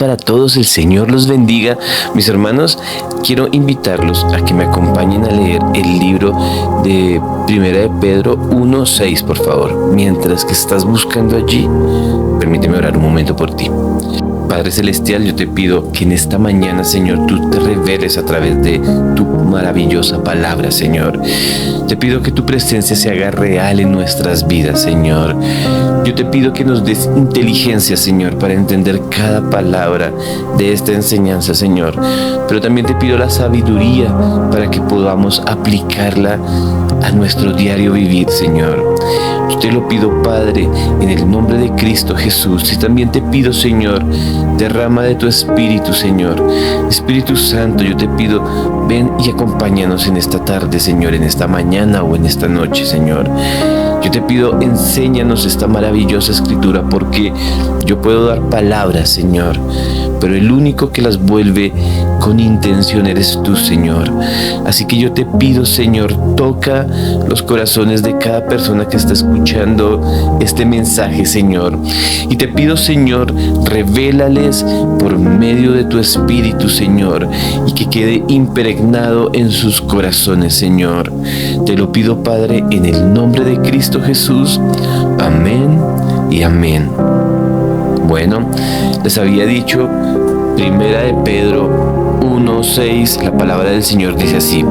para todos, el Señor los bendiga. Mis hermanos, quiero invitarlos a que me acompañen a leer el libro de Primera de Pedro 1:6, por favor. Mientras que estás buscando allí, permíteme orar un momento por ti. Padre Celestial, yo te pido que en esta mañana, Señor, tú te reveles a través de tu maravillosa palabra, Señor. Te pido que tu presencia se haga real en nuestras vidas, Señor. Yo te pido que nos des inteligencia, Señor, para entender cada palabra de esta enseñanza, Señor. Pero también te pido la sabiduría para que podamos aplicarla a nuestro diario vivir, Señor. Yo te lo pido, Padre, en el nombre de Cristo Jesús. Y también te pido, Señor, derrama de tu Espíritu, Señor. Espíritu Santo, yo te pido, ven y acompáñanos en esta tarde, Señor, en esta mañana o en esta noche, Señor. Yo te pido, enséñanos esta maravillosa escritura, porque yo puedo dar palabras, Señor, pero el único que las vuelve con intención eres tú, Señor. Así que yo te pido, Señor, toca los corazones de cada persona que está escuchando este mensaje, Señor. Y te pido, Señor, revélales por medio de tu Espíritu, Señor, y que quede impregnado en sus corazones, Señor. Te lo pido, Padre, en el nombre de Cristo Jesús. Amén y amén. Bueno, les había dicho, Primera de Pedro 1:6, la palabra del Señor dice así: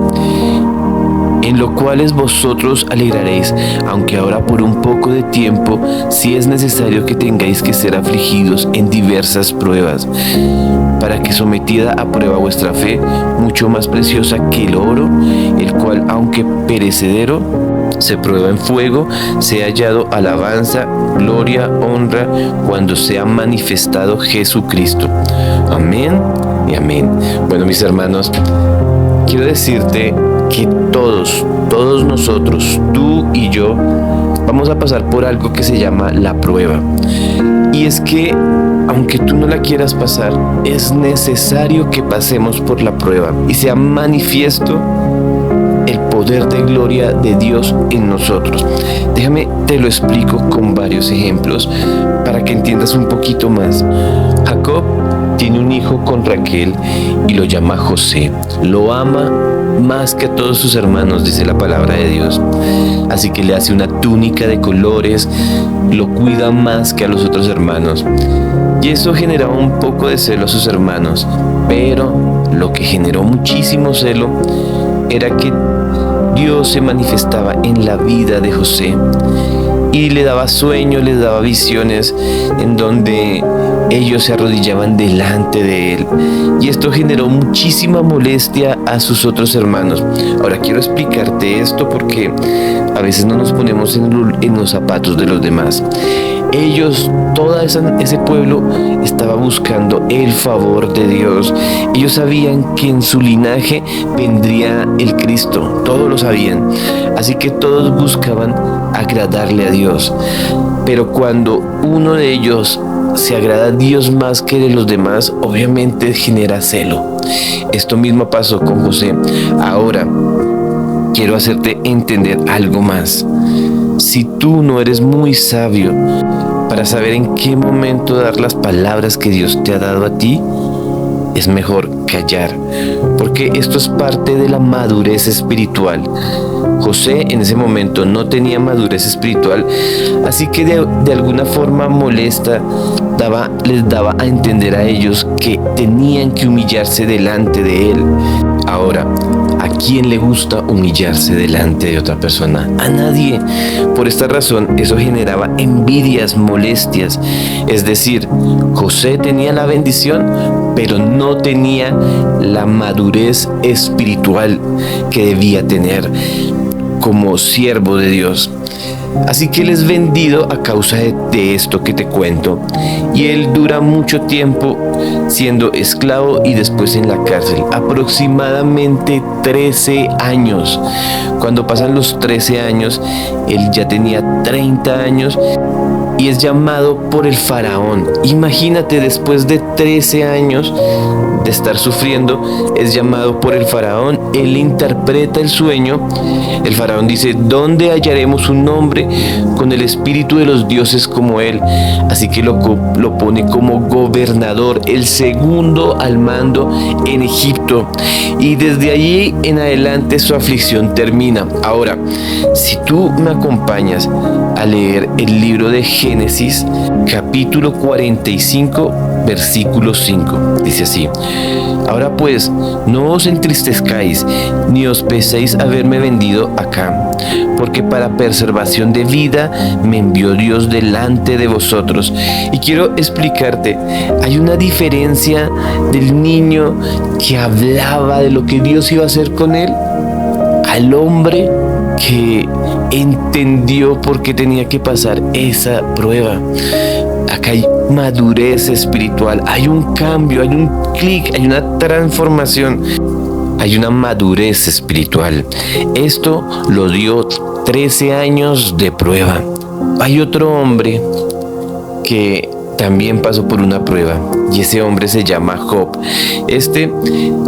en lo cuales vosotros alegraréis, aunque ahora por un poco de tiempo, si es necesario que tengáis que ser afligidos en diversas pruebas, para que sometida a prueba vuestra fe, mucho más preciosa que el oro, el cual aunque perecedero, se prueba en fuego, sea hallado alabanza, gloria, honra, cuando sea manifestado Jesucristo. Amén y amén. Bueno, mis hermanos, quiero decirte que todos nosotros, tú y yo, vamos a pasar por algo que se llama la prueba. Y es que, aunque tú no la quieras pasar, es necesario que pasemos por la prueba y sea manifiesto el poder de gloria de Dios en nosotros. Déjame, te lo explico con varios ejemplos para que entiendas un poquito más. Jacob tiene un hijo con Raquel y lo llama José. Lo ama más que a todos sus hermanos, dice la palabra de Dios. Así que le hace una túnica de colores, lo cuida más que a los otros hermanos. Y eso generaba un poco de celo a sus hermanos, pero lo que generó muchísimo celo era que Dios se manifestaba en la vida de José y le daba sueños, les daba visiones en donde ellos se arrodillaban delante de él, y esto generó muchísima molestia a sus otros hermanos. Ahora quiero explicarte esto porque a veces no nos ponemos en los zapatos de los demás. Ellos, ese pueblo estaba buscando el favor de Dios. Ellos sabían que en su linaje vendría el Cristo, todos lo sabían. Así que todos buscaban agradarle a Dios. Pero cuando uno de ellos se agrada a Dios más que de los demás, obviamente genera celo. Esto mismo pasó con José. Ahora, quiero hacerte entender algo más. Si tú no eres muy sabio para saber en qué momento dar las palabras que Dios te ha dado a ti, es mejor callar, porque esto es parte de la madurez espiritual. José en ese momento no tenía madurez espiritual, así que de alguna forma molesta les daba a entender a ellos que tenían que humillarse delante de él. Ahora, ¿a quién le gusta humillarse delante de otra persona? A nadie. Por esta razón, eso generaba envidias, molestias. Es decir, José tenía la bendición, pero no tenía la madurez espiritual que debía tener como siervo de Dios. Así que él es vendido a causa de esto que te cuento, y él dura mucho tiempo siendo esclavo y después en la cárcel, aproximadamente 13 años. Cuando pasan los 13 años, él ya tenía 30 años y es llamado por el faraón. Imagínate, después de 13 años de de estar sufriendo, es llamado por el faraón. Él interpreta el sueño. El faraón dice: ¿dónde hallaremos un hombre con el espíritu de los dioses como él? Así que lo pone como gobernador, el segundo al mando en Egipto. Y desde allí en adelante su aflicción termina. Ahora, si tú me acompañas a leer el libro de Génesis, capítulo 45, versículo 5, dice así: ahora pues, no os entristezcáis, ni os peséis haberme vendido acá, porque para preservación de vida me envió Dios delante de vosotros. Y quiero explicarte, hay una diferencia del niño que hablaba de lo que Dios iba a hacer con él, al hombre que entendió por qué tenía que pasar esa prueba. Acá hay madurez espiritual, hay un cambio, hay un clic, hay una transformación, hay una madurez espiritual. Esto lo dio 13 años de prueba. Hay otro hombre que también pasó por una prueba, y ese hombre se llama Job. Este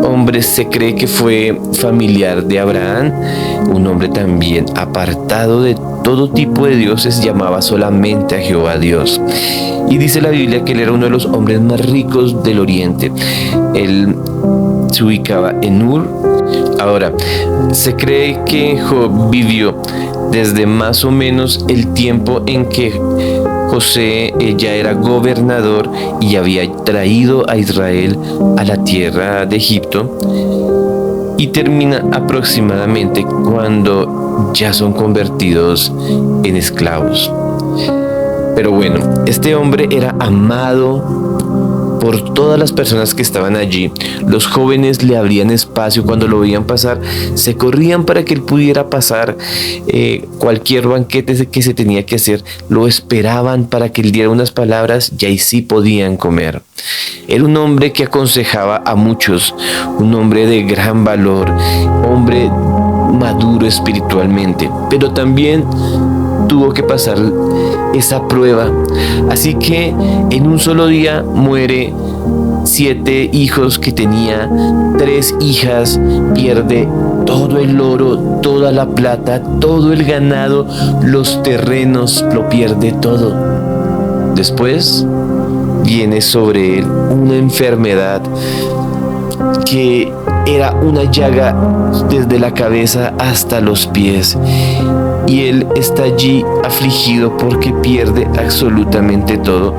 hombre se cree que fue familiar de Abraham, un hombre también apartado de todo tipo de dioses, llamaba solamente a Jehová Dios. Y dice la Biblia que él era uno de los hombres más ricos del oriente. Él se ubicaba en Ur. Ahora, se cree que Job vivió desde más o menos el tiempo en que José ya era gobernador y había traído a Israel a la tierra de Egipto, y termina aproximadamente cuando ya son convertidos en esclavos. Pero bueno, este hombre era amado por todas las personas que estaban allí. Los jóvenes le abrían espacio cuando lo veían pasar, se corrían para que él pudiera pasar. Cualquier banquete que se tenía que hacer, lo esperaban para que él diera unas palabras y ahí sí podían comer. Era un hombre que aconsejaba a muchos, un hombre de gran valor, hombre maduro espiritualmente, pero también tuvo que pasar esa prueba. Así que en un solo día muere 7 hijos que tenía, 3 hijas, pierde todo el oro, toda la plata, todo el ganado, los terrenos, lo pierde todo. Después viene sobre él una enfermedad que era una llaga desde la cabeza hasta los pies. Y él está allí afligido porque pierde absolutamente todo,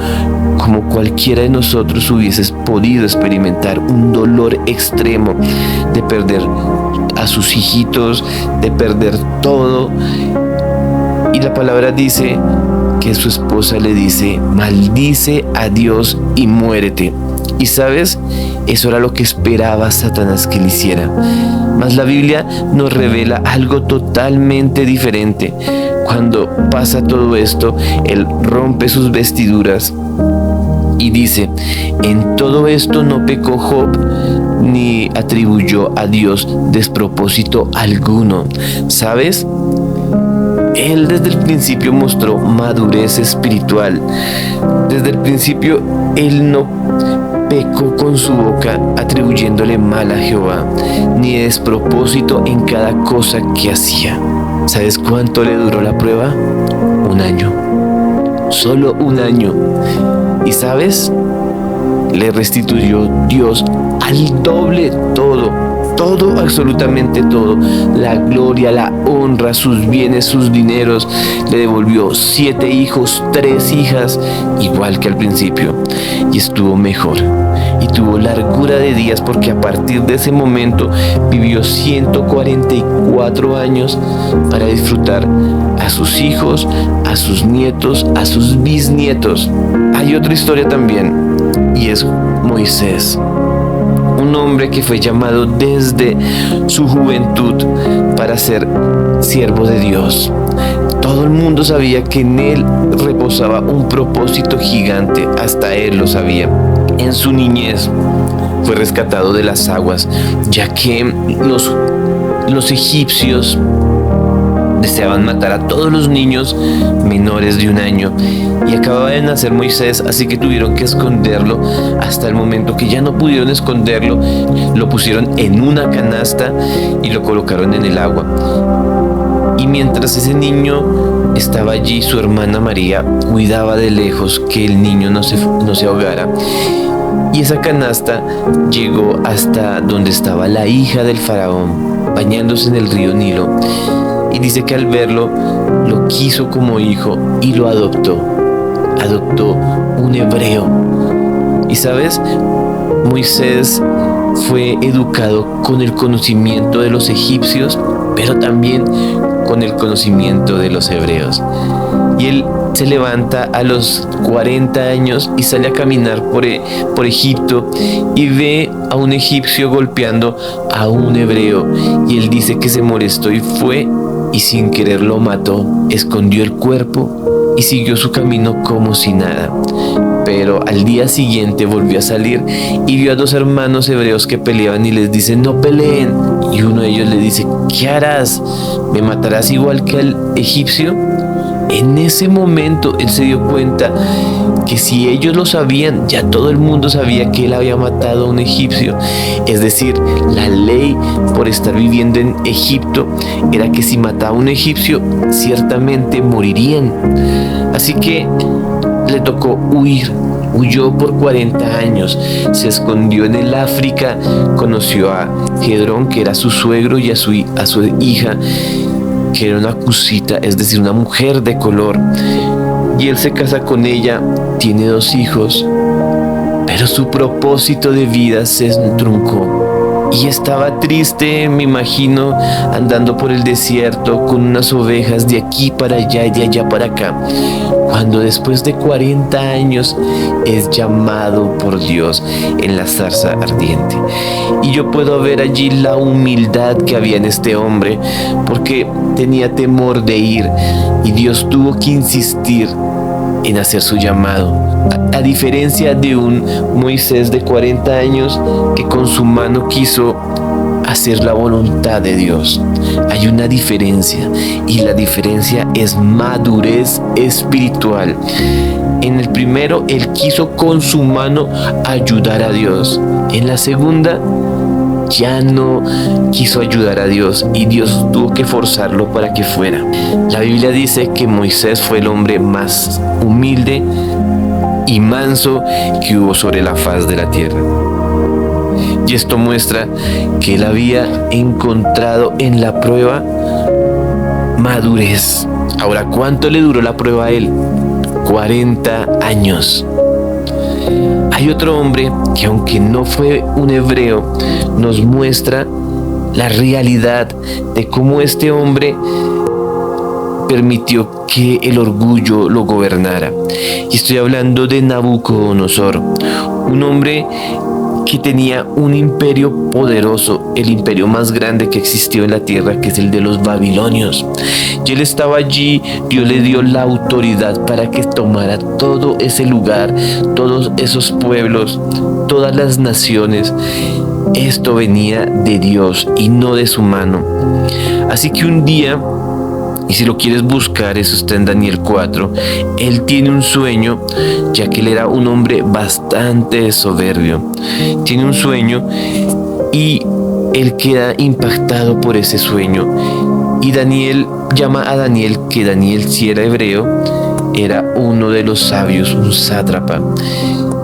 como cualquiera de nosotros hubiese podido experimentar un dolor extremo de perder a sus hijitos, de perder todo. Y la palabra dice que su esposa le dice: maldice a Dios y muérete. Y sabes, eso era lo que esperaba Satanás que le hiciera. Mas la Biblia nos revela algo totalmente diferente. Cuando pasa todo esto, él rompe sus vestiduras y dice: en todo esto no pecó Job, ni atribuyó a Dios despropósito alguno. ¿Sabes? Él desde el principio mostró madurez espiritual. Desde el principio él no pecó con su boca atribuyéndole mal a Jehová, ni despropósito en cada cosa que hacía. ¿Sabes cuánto le duró la prueba? 1 año. Solo 1 año. ¿Y sabes? Le restituyó Dios al doble todo, absolutamente todo. La gloria, la honra, sus bienes, sus dineros. Le devolvió 7 hijos, 3 hijas, igual que al principio. Y estuvo mejor. Y tuvo largura de días, porque a partir de ese momento vivió 144 años para disfrutar a sus hijos, a sus nietos, a sus bisnietos. Hay otra historia también, y es Moisés. Un hombre que fue llamado desde su juventud para ser siervo de Dios. Todo el mundo sabía que en él reposaba un propósito gigante, hasta él lo sabía. En su niñez fue rescatado de las aguas, ya que los egipcios deseaban matar a todos los niños menores de 1 año. Y acababa de nacer Moisés, así que tuvieron que esconderlo hasta el momento que ya no pudieron esconderlo. Lo pusieron en una canasta y lo colocaron en el agua. Y mientras ese niño estaba allí, su hermana María cuidaba de lejos que el niño no se ahogara. Y esa canasta llegó hasta donde estaba la hija del faraón, bañándose en el río Nilo. Y dice que al verlo, lo quiso como hijo y lo adoptó. Adoptó un hebreo. Y sabes, Moisés fue educado con el conocimiento de los egipcios, pero también con el conocimiento de los hebreos. Y él se levanta a los 40 años y sale a caminar por Egipto y ve a un egipcio golpeando a un hebreo. Y él dice que se molestó y fue y sin querer lo mató, escondió el cuerpo y siguió su camino como si nada. Pero al día siguiente volvió a salir y vio a 2 hermanos hebreos que peleaban y les dice: no peleen. Y uno de ellos le dice: ¿qué harás? ¿Me matarás igual que al egipcio? En ese momento él se dio cuenta que si ellos lo sabían, ya todo el mundo sabía que él había matado a un egipcio. Es decir, la ley por estar viviendo en Egipto era que si mataba a un egipcio, ciertamente morirían. Así que le tocó huir. Huyó por 40 años, se escondió en el África, conoció a Gedrón, que era su suegro, y a su hija, que era una cusita, es decir, una mujer de color. Y él se casa con ella, tiene 2 hijos, pero su propósito de vida se truncó. Y estaba triste, me imagino, andando por el desierto con unas ovejas de aquí para allá y de allá para acá, cuando después de 40 años es llamado por Dios en la zarza ardiente. Y yo puedo ver allí la humildad que había en este hombre, porque tenía temor de ir y Dios tuvo que insistir en hacer su llamado. A diferencia de un Moisés de 40 años que con su mano quiso hacer la voluntad de Dios. Hay una diferencia, y la diferencia es madurez espiritual. En el primero, él quiso con su mano ayudar a Dios. En la segunda, ya no quiso ayudar a Dios y Dios tuvo que forzarlo para que fuera. La Biblia dice que Moisés fue el hombre más humilde y manso que hubo sobre la faz de la tierra. Y esto muestra que él había encontrado en la prueba madurez. Ahora, ¿cuánto le duró la prueba a él? 40 años. Hay otro hombre que, aunque no fue un hebreo, nos muestra la realidad de cómo este hombre permitió que el orgullo lo gobernara. Y estoy hablando de Nabucodonosor, un hombre que tenía un imperio poderoso, el imperio más grande que existió en la tierra, que es el de los babilonios. Y él estaba allí, Dios le dio la autoridad para que tomara todo ese lugar, todos esos pueblos, todas las naciones. Esto venía de Dios y no de su mano. Así que un día, y si lo quieres buscar, eso está en Daniel 4, él tiene un sueño, ya que él era un hombre bastante soberbio. Tiene un sueño y él queda impactado por ese sueño. Y Daniel llama a Daniel, que Daniel, si era hebreo, era uno de los sabios, un sátrapa.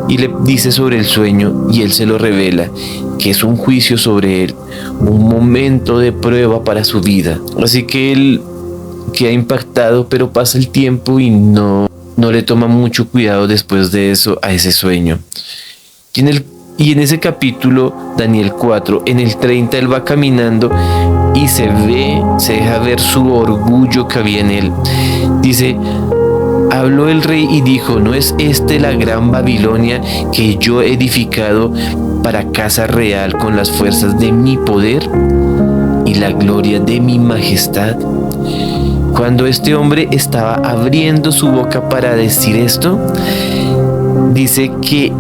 Y le dice sobre el sueño y él se lo revela, que es un juicio sobre él, un momento de prueba para su vida. Así que él queda impactado, pero pasa el tiempo y no le toma mucho cuidado después de eso a ese sueño. Y en ese capítulo, Daniel 4, en el 30, él va caminando y se deja ver su orgullo que había en él. Dice: habló el rey y dijo: ¿no es la gran Babilonia que yo he edificado para casa real con las fuerzas de mi poder y la gloria de mi majestad? Cuando este hombre estaba abriendo su boca para decir esto, dice que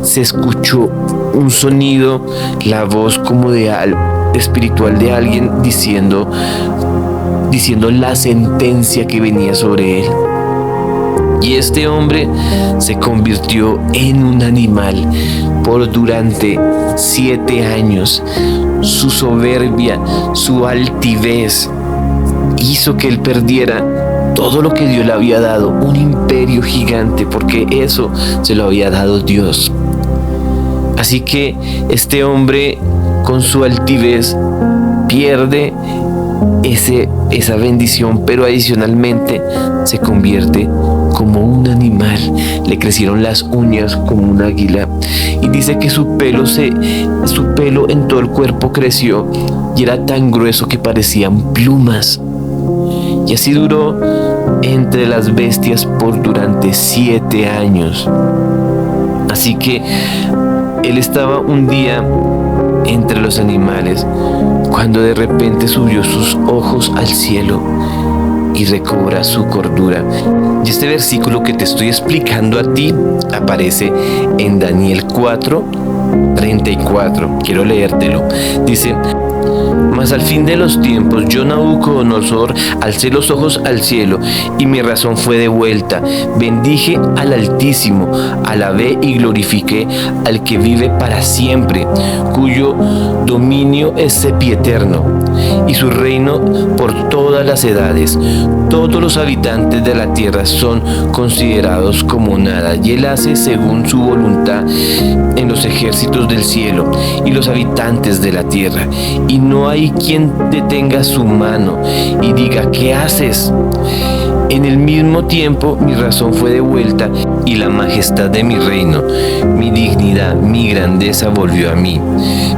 se escuchó un sonido, la voz como de espiritual de alguien diciendo diciendo la sentencia que venía sobre él. Y este hombre se convirtió en un animal por durante 7 años. Su soberbia, su altivez hizo que él perdiera todo lo que Dios le había dado, un imperio gigante, porque eso se lo había dado Dios. Así que este hombre, con su altivez, pierde esa bendición, pero adicionalmente se convierte como un animal. Le crecieron las uñas como un águila, y dice que su pelo en todo el cuerpo creció y era tan grueso que parecían plumas. Y así duró entre las bestias por durante 7 años. Así que él estaba un día entre los animales, cuando de repente subió sus ojos al cielo y recobra su cordura. Y este versículo que te estoy explicando a ti aparece en Daniel 4:34. Quiero leértelo. Dice: mas al fin de los tiempos, yo, Nabucodonosor, alcé los ojos al cielo, y mi razón fue devuelta. Bendije al Altísimo, alabé y glorifiqué al que vive para siempre, cuyo dominio es sempiterno, y su reino por todas las edades. Todos los habitantes de la tierra son considerados como nada, y él hace según su voluntad en los ejércitos del cielo y los habitantes de la tierra, y no hay quien detenga su mano y diga: ¿qué haces? En el mismo tiempo mi razón fue devuelta y la majestad de mi reino, mi dignidad, mi grandeza volvió a mí.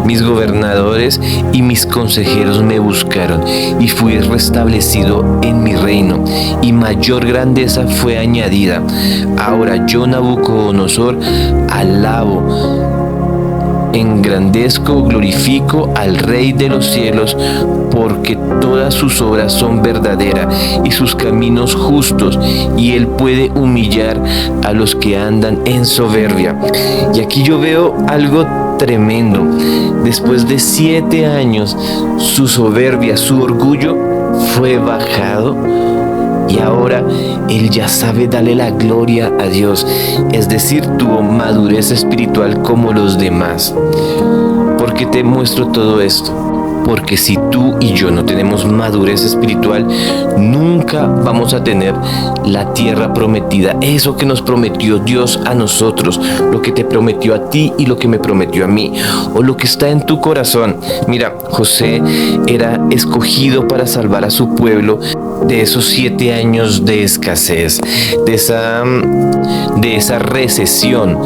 Mis gobernadores y mis consejeros me buscaron y fui restablecido en mi reino, y mayor grandeza fue añadida. Ahora yo, Nabucodonosor, alabo, engrandezco, glorifico al Rey de los cielos, porque todas sus obras son verdaderas y sus caminos justos, y él puede humillar a los que andan en soberbia. Y aquí yo veo algo tremendo. Después de 7 años, su soberbia, su orgullo fue bajado, y ahora él ya sabe darle la gloria a Dios. Es decir, tuvo madurez espiritual como los demás. ¿Por qué te muestro todo esto? Porque si tú y yo no tenemos madurez espiritual, nunca vamos a tener la tierra prometida, eso que nos prometió Dios a nosotros, lo que te prometió a ti y lo que me prometió a mí, o lo que está en tu corazón. Mira, José era escogido para salvar a su pueblo de esos 7 años de escasez, de esa recesión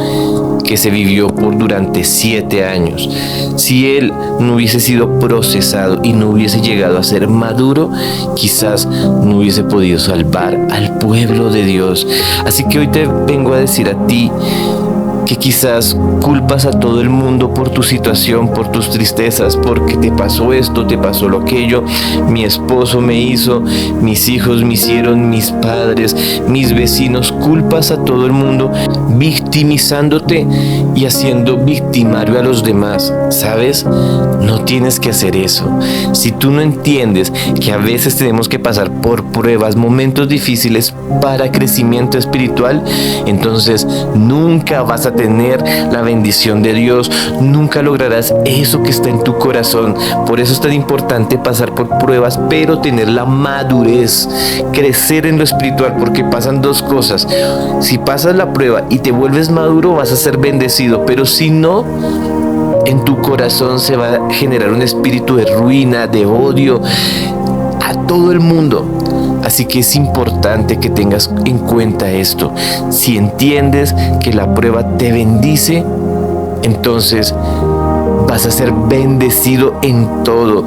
que se vivió por durante 7 años. Si él no hubiese sido procesado y no hubiese llegado a ser maduro, quizás no hubiese podido salvar al pueblo de Dios. Así que hoy te vengo a decir a ti que quizás culpas a todo el mundo por tu situación, por tus tristezas, porque te pasó esto, te pasó lo aquello, mi esposo me hizo, mis hijos me hicieron, mis padres, mis vecinos. Culpas a todo el mundo, victimizándote y haciendo victimario a los demás. ¿Sabes? No tienes que hacer eso. Si tú no entiendes que a veces tenemos que pasar por pruebas, momentos difíciles para crecimiento espiritual, entonces nunca vas a tener la bendición de Dios, nunca lograrás eso que está en tu corazón. Por eso es tan importante pasar por pruebas, pero tener la madurez, crecer en lo espiritual, porque pasan 2 cosas. Si pasas la prueba y te vuelves maduro, vas a ser bendecido, pero si no, en tu corazón se va a generar un espíritu de ruina, de odio a todo el mundo. Así que es importante que tengas en cuenta esto. Si entiendes que la prueba te bendice, entonces vas a ser bendecido en todo,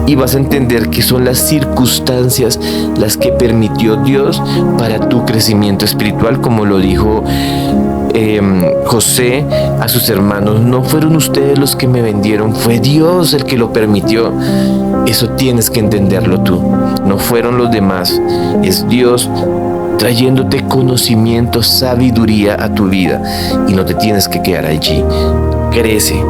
y vas a entender que son las circunstancias las que permitió Dios para tu crecimiento espiritual, como lo dijo José a sus hermanos: no fueron ustedes los que me vendieron, fue Dios el que lo permitió. Eso tienes que entenderlo tú, no fueron los demás, es Dios trayéndote conocimiento, sabiduría a tu vida, y no te tienes que quedar allí. Crece,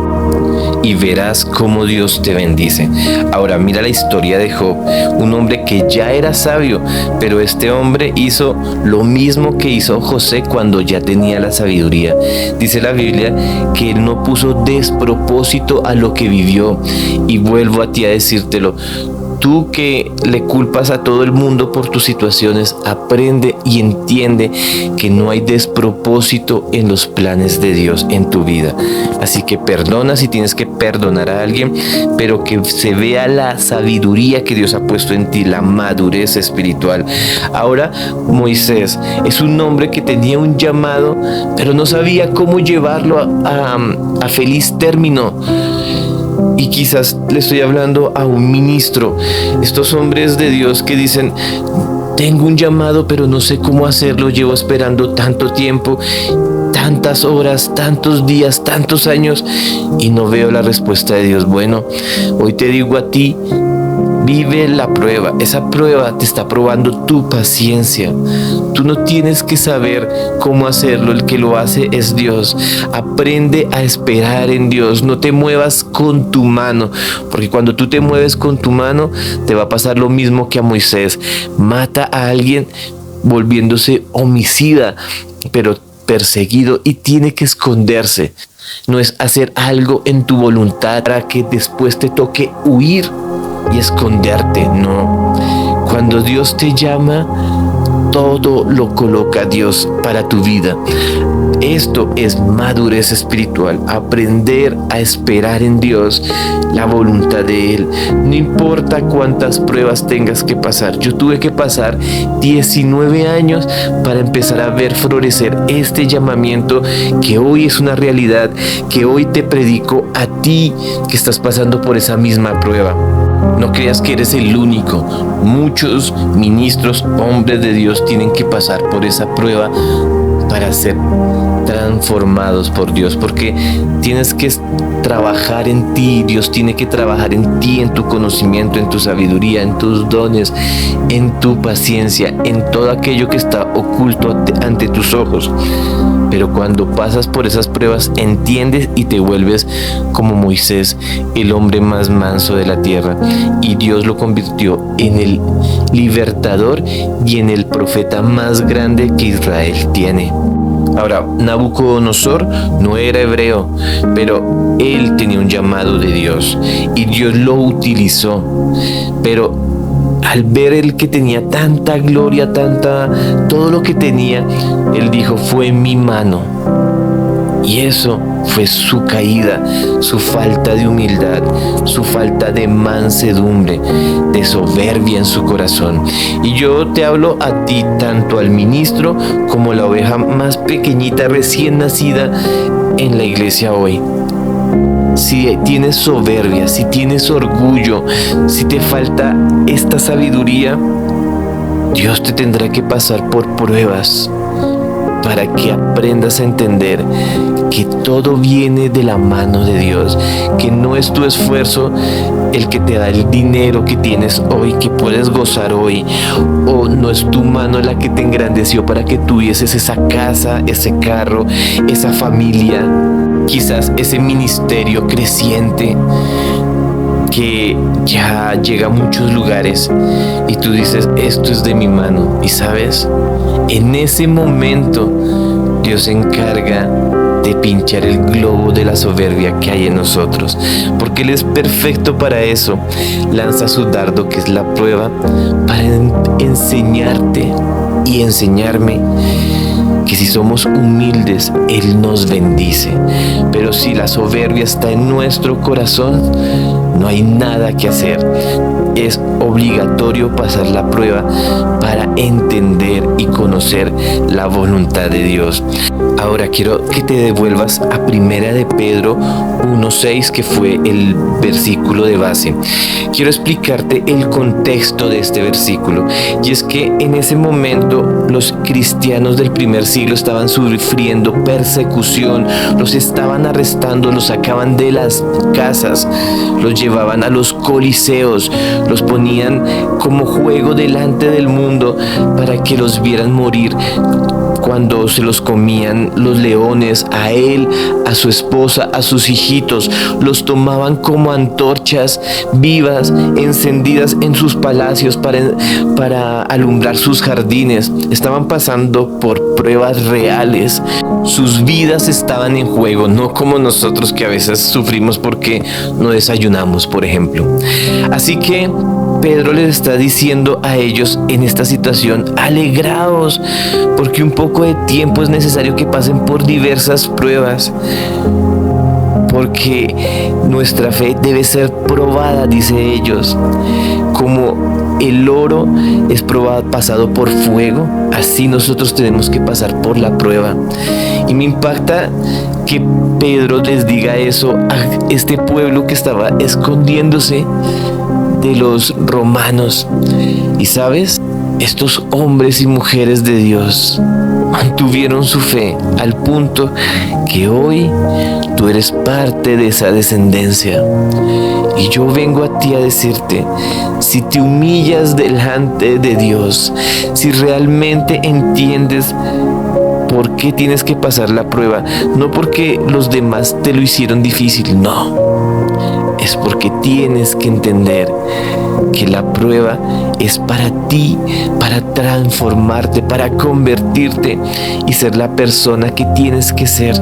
y verás cómo Dios te bendice. Ahora mira la historia de Job, un hombre que ya era sabio, pero este hombre hizo lo mismo que hizo José cuando ya tenía la sabiduría. Dice la Biblia que él no puso despropósito a lo que vivió. Y vuelvo a ti a decírtelo. Tú que le culpas a todo el mundo por tus situaciones, aprende y entiende que no hay despropósito en los planes de Dios en tu vida. Así que perdona si tienes que perdonar a alguien, pero que se vea la sabiduría que Dios ha puesto en ti, la madurez espiritual. Ahora, Moisés es un hombre que tenía un llamado, pero no sabía cómo llevarlo a feliz término. Y quizás le estoy hablando a un ministro, estos hombres de Dios que dicen: tengo un llamado pero no sé cómo hacerlo, llevo esperando tanto tiempo, tantas horas, tantos días, tantos años y no veo la respuesta de Dios. Bueno, hoy te digo a ti, vive la prueba. Esa prueba te está probando tu paciencia. Tú no tienes que saber cómo hacerlo, el que lo hace es Dios. Aprende a esperar en Dios, no te muevas con tu mano, porque cuando tú te mueves con tu mano te va a pasar lo mismo que a Moisés. Mata a alguien volviéndose homicida, pero perseguido, y tiene que esconderse. No es hacer algo en tu voluntad para que después te toque huir y esconderte, no. Cuando Dios te llama, todo lo coloca Dios para tu vida. Esto es madurez espiritual, aprender a esperar en Dios, la voluntad de Él. No importa cuántas pruebas tengas que pasar. Yo tuve que pasar 19 años para empezar a ver florecer este llamamiento que hoy es una realidad, que hoy te predico a ti que estás pasando por esa misma prueba. No creas que eres el único. Muchos ministros, hombres de Dios, tienen que pasar por esa prueba para ser transformados por Dios, porque tienes que trabajar en ti. Dios tiene que trabajar en ti, en tu conocimiento, en tu sabiduría, en tus dones, en tu paciencia, en todo aquello que está oculto ante tus ojos. Pero cuando pasas por esas pruebas, entiendes y te vuelves como Moisés, el hombre más manso de la tierra. Y Dios lo convirtió en el libertador y en el profeta más grande que Israel tiene. Ahora, Nabucodonosor no era hebreo, pero él tenía un llamado de Dios y Dios lo utilizó. Pero al ver el que tenía tanta gloria, todo lo que tenía, él dijo: fue mi mano. Y eso fue su caída, su falta de humildad, su falta de mansedumbre, de soberbia en su corazón. Y yo te hablo a ti, tanto al ministro como la oveja más pequeñita recién nacida en la iglesia hoy. Si tienes soberbia, si tienes orgullo, si te falta esta sabiduría, Dios te tendrá que pasar por pruebas para que aprendas a entender que todo viene de la mano de Dios, que no es tu esfuerzo el que te da el dinero que tienes hoy, que puedes gozar hoy, o no es tu mano la que te engrandeció para que tuvieses esa casa, ese carro, esa familia, quizás ese ministerio creciente que ya llega a muchos lugares y tú dices: esto es de mi mano. Y sabes, en ese momento Dios se encarga de pinchar el globo de la soberbia que hay en nosotros, porque Él es perfecto para eso. Lanza su dardo, que es la prueba, para enseñarte y enseñarme que si somos humildes, Él nos bendice. Pero si la soberbia está en nuestro corazón, no hay nada que hacer. Es obligatorio pasar la prueba para entender y conocer la voluntad de Dios. Ahora quiero que te devuelvas a Primera de Pedro 1:6, que fue el versículo de base. Quiero explicarte el contexto de este versículo, y es que en ese momento los cristianos del primer siglo estaban sufriendo persecución, los estaban arrestando, los sacaban de las casas, los llevaban a los coliseos, los ponían como juego delante del mundo para que los vieran morir cuando se los comían los leones, a él, a su esposa, a sus hijitos, los tomaban como antorchas vivas, encendidas en sus palacios para alumbrar sus jardines. Estaban pasando por pruebas reales. Sus vidas estaban en juego, no como nosotros que a veces sufrimos porque no desayunamos, por ejemplo. Así que Pedro les está diciendo a ellos en esta situación: alegraos, porque un poco de tiempo es necesario que pasen por diversas pruebas, porque nuestra fe debe ser probada, dice ellos. Como el oro es probado, pasado por fuego, así nosotros tenemos que pasar por la prueba. Y me impacta que Pedro les diga eso a este pueblo que estaba escondiéndose de los romanos. Y sabes, estos hombres y mujeres de Dios mantuvieron su fe al punto que hoy tú eres parte de esa descendencia. Y yo vengo a ti a decirte: si te humillas delante de Dios, si realmente entiendes por qué tienes que pasar la prueba, no porque los demás te lo hicieron difícil, no, es porque tienes que entender que la prueba es para ti, para transformarte, para convertirte y ser la persona que tienes que ser.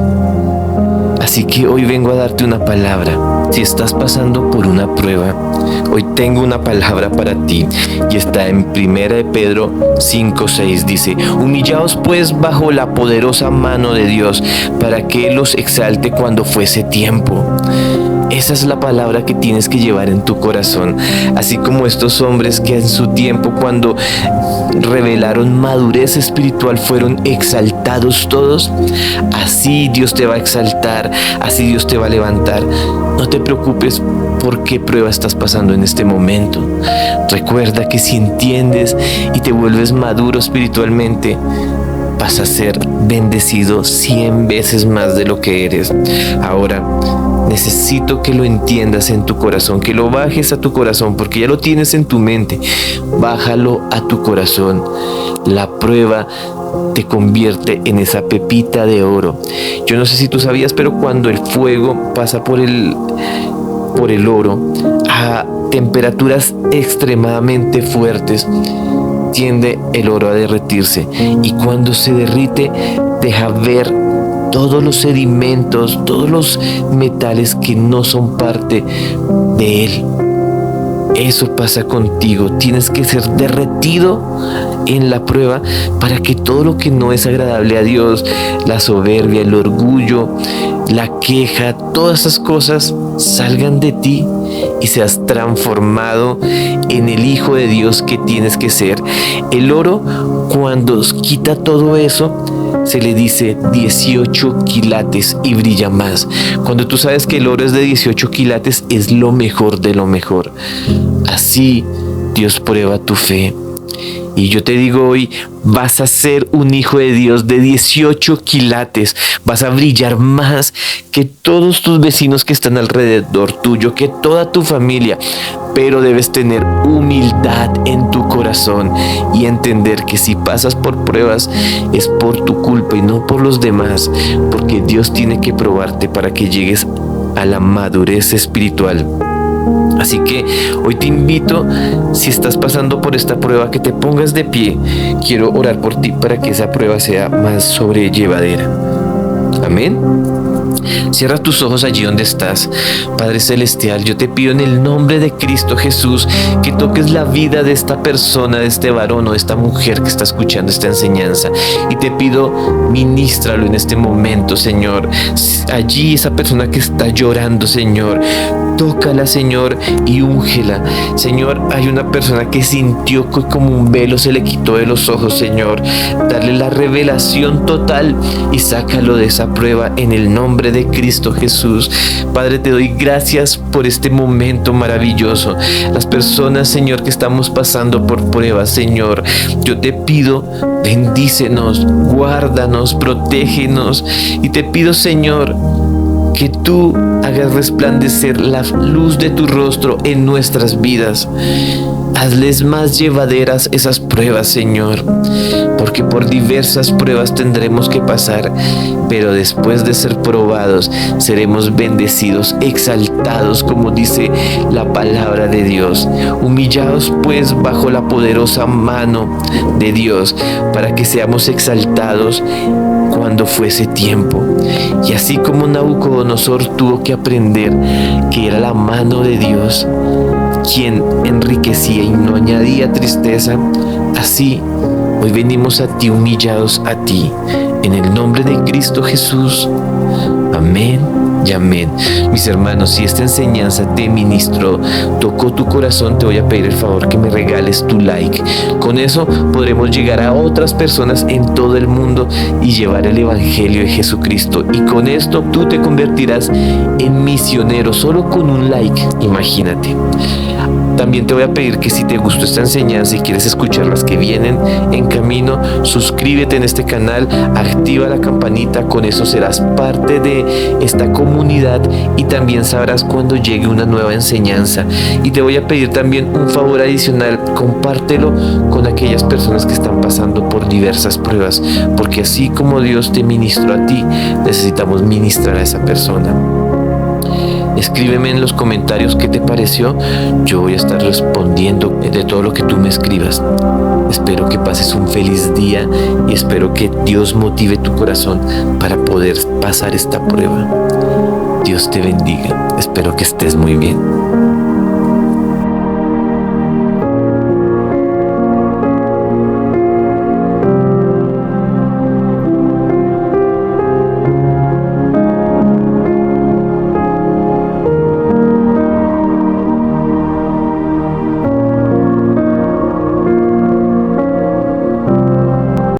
Así que hoy vengo a darte una palabra. Si estás pasando por una prueba, hoy tengo una palabra para ti y está en 1 de Pedro 5:6. Dice: humillaos pues bajo la poderosa mano de Dios, para que Él los exalte cuando fuese tiempo. Esa es la palabra que tienes que llevar en tu corazón. Así como estos hombres que en su tiempo, cuando revelaron madurez espiritual, fueron exaltados todos, así Dios te va a exaltar, así Dios te va a levantar. No te preocupes por qué prueba estás pasando en este momento. Recuerda que si entiendes y te vuelves maduro espiritualmente, vas a ser bendecido 100 veces más de lo que eres. Ahora, necesito que lo entiendas en tu corazón, que lo bajes a tu corazón, porque ya lo tienes en tu mente. Bájalo a tu corazón. La prueba te convierte en esa pepita de oro. Yo no sé si tú sabías, pero cuando el fuego pasa por el oro a temperaturas extremadamente fuertes, tiende el oro a derretirse, y cuando se derrite deja ver todos los sedimentos, todos los metales que no son parte de él. Eso pasa contigo. Tienes que ser derretido en la prueba para que todo lo que no es agradable a Dios, la soberbia, el orgullo, la queja, todas esas cosas salgan de ti y seas transformado en el Hijo de Dios que tienes que ser. El oro, cuando quita todo eso, se le dice 18 quilates y brilla más. Cuando tú sabes que el oro es de 18 quilates, es lo mejor de lo mejor. Así Dios prueba tu fe. Y yo te digo hoy, vas a ser un hijo de Dios de 18 quilates. Vas a brillar más que todos tus vecinos que están alrededor tuyo, que toda tu familia. Pero debes tener humildad en tu corazón y entender que si pasas por pruebas es por tu culpa y no por los demás, porque Dios tiene que probarte para que llegues a la madurez espiritual. Así que hoy te invito, si estás pasando por esta prueba, que te pongas de pie. Quiero orar por ti para que esa prueba sea más sobrellevadera. Amén. Cierra tus ojos allí donde estás. Padre Celestial, yo te pido en el nombre de Cristo Jesús que toques la vida de esta persona, de este varón o de esta mujer que está escuchando esta enseñanza. Y te pido, ministralo en este momento, Señor. Allí esa persona que está llorando, Señor, tócala, Señor, y úngela. Señor, hay una persona que sintió que como un velo se le quitó de los ojos, Señor. Dale la revelación total y sácalo de esa prueba en el nombre de Cristo Jesús. Padre, te doy gracias por este momento maravilloso. Las personas, Señor, que estamos pasando por pruebas, Señor, yo te pido, bendícenos, guárdanos, protégenos, y te pido, Señor, que tú hagas resplandecer la luz de tu rostro en nuestras vidas. Hazles más llevaderas esas pruebas, Señor, porque por diversas pruebas tendremos que pasar, pero después de ser probados seremos bendecidos, exaltados, como dice la palabra de Dios. Humillaos pues bajo la poderosa mano de Dios, para que seamos exaltados cuando fuese tiempo. Y así como Nabucodonosor tuvo que aprender que era la mano de Dios quien enriquecía y no añadía tristeza, así hoy venimos a ti, humillados a ti, en el nombre de Cristo Jesús. Amén y amén. Mis hermanos, si esta enseñanza te ministró, tocó tu corazón, te voy a pedir el favor que me regales tu like. Con eso podremos llegar a otras personas en todo el mundo y llevar el evangelio de Jesucristo. Y con esto tú te convertirás en misionero solo con un like. Imagínate. También te voy a pedir que si te gustó esta enseñanza y quieres escuchar las que vienen en camino, suscríbete en este canal, activa la campanita, con eso serás parte de esta comunidad y también sabrás cuando llegue una nueva enseñanza. Y te voy a pedir también un favor adicional, compártelo con aquellas personas que están pasando por diversas pruebas, porque así como Dios te ministró a ti, necesitamos ministrar a esa persona. Escríbeme en los comentarios qué te pareció. Yo voy a estar respondiendo de todo lo que tú me escribas. Espero que pases un feliz día y espero que Dios motive tu corazón para poder pasar esta prueba. Dios te bendiga. Espero que estés muy bien.